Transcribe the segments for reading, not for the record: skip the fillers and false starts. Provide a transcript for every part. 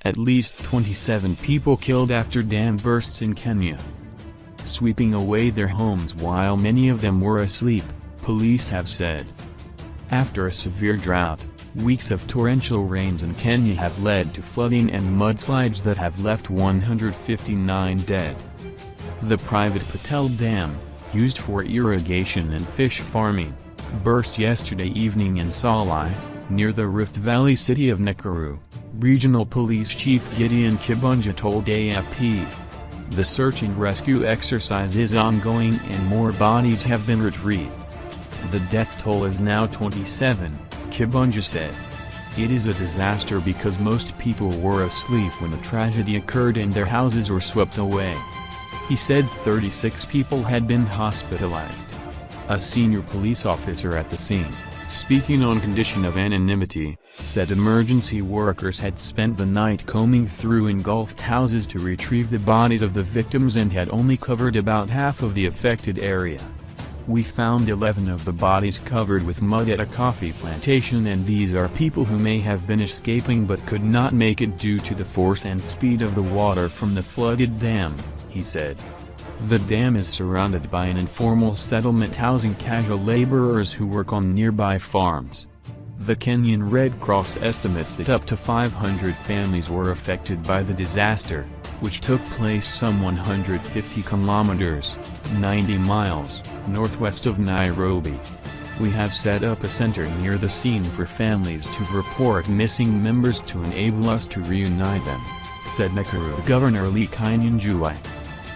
At least 27 people killed after dam bursts in Kenya, sweeping away their homes while many of them were asleep, police have said. After a severe drought, weeks of torrential rains in Kenya have led to flooding and mudslides that have left 159 dead. The private Patel Dam, used for irrigation and fish farming, burst yesterday evening in Solai, near the Rift Valley city of Nakuru, Regional Police Chief Gideon Kibunjah told AFP. The search and rescue exercise is ongoing and more bodies have been retrieved. The death toll is now 27, Kibunjah said. It is a disaster because most people were asleep when the tragedy occurred and their houses were swept away. He said 36 people had been hospitalized. A senior police officer at the scene, speaking on condition of anonymity, said emergency workers had spent the night combing through engulfed houses to retrieve the bodies of the victims and had only covered about half of the affected area. We found 11 of the bodies covered with mud at a coffee plantation, and these are people who may have been escaping but could not make it due to the force and speed of the water from the flooded dam, he said. The dam is surrounded by an informal settlement housing casual laborers who work on nearby farms. The Kenyan Red Cross estimates that up to 500 families were affected by the disaster, which took place some 150 kilometers, 90 miles, northwest of Nairobi. We have set up a center near the scene for families to report missing members to enable us to reunite them, said Nakuru Governor Kibunjah.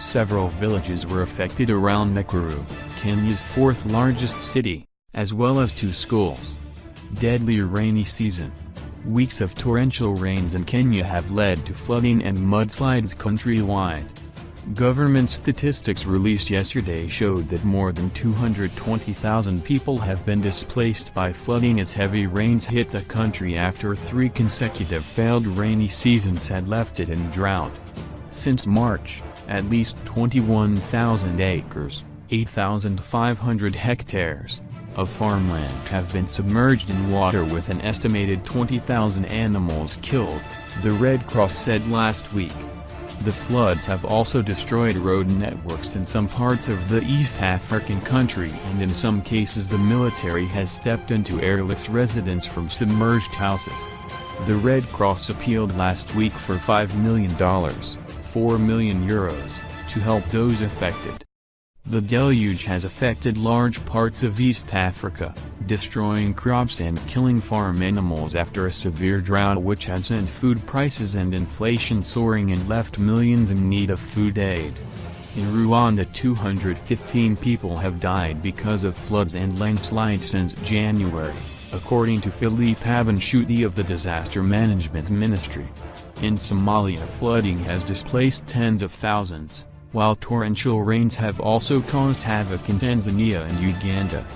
Several villages were affected around Nakuru, Kenya's fourth largest city, as well as 2 schools. Deadly rainy season. Weeks of torrential rains in Kenya have led to flooding and mudslides countrywide. Government statistics released yesterday showed that more than 220,000 people have been displaced by flooding as heavy rains hit the country after 3 consecutive failed rainy seasons had left it in drought. Since March, at least 21,000 acres, 8,500 hectares, of farmland have been submerged in water with an estimated 20,000 animals killed, the Red Cross said last week. The floods have also destroyed road networks in some parts of the East African country, and in some cases the military has stepped in to airlift residents from submerged houses. The Red Cross appealed last week for $5 million, €4 million, to help those affected. The deluge has affected large parts of East Africa, destroying crops and killing farm animals after a severe drought which had sent food prices and inflation soaring and left millions in need of food aid. In Rwanda, 215 people have died because of floods and landslides since January, according to Philippe Habinshuti of the Disaster Management Ministry. In Somalia, flooding has displaced tens of thousands, while torrential rains have also caused havoc in Tanzania and Uganda.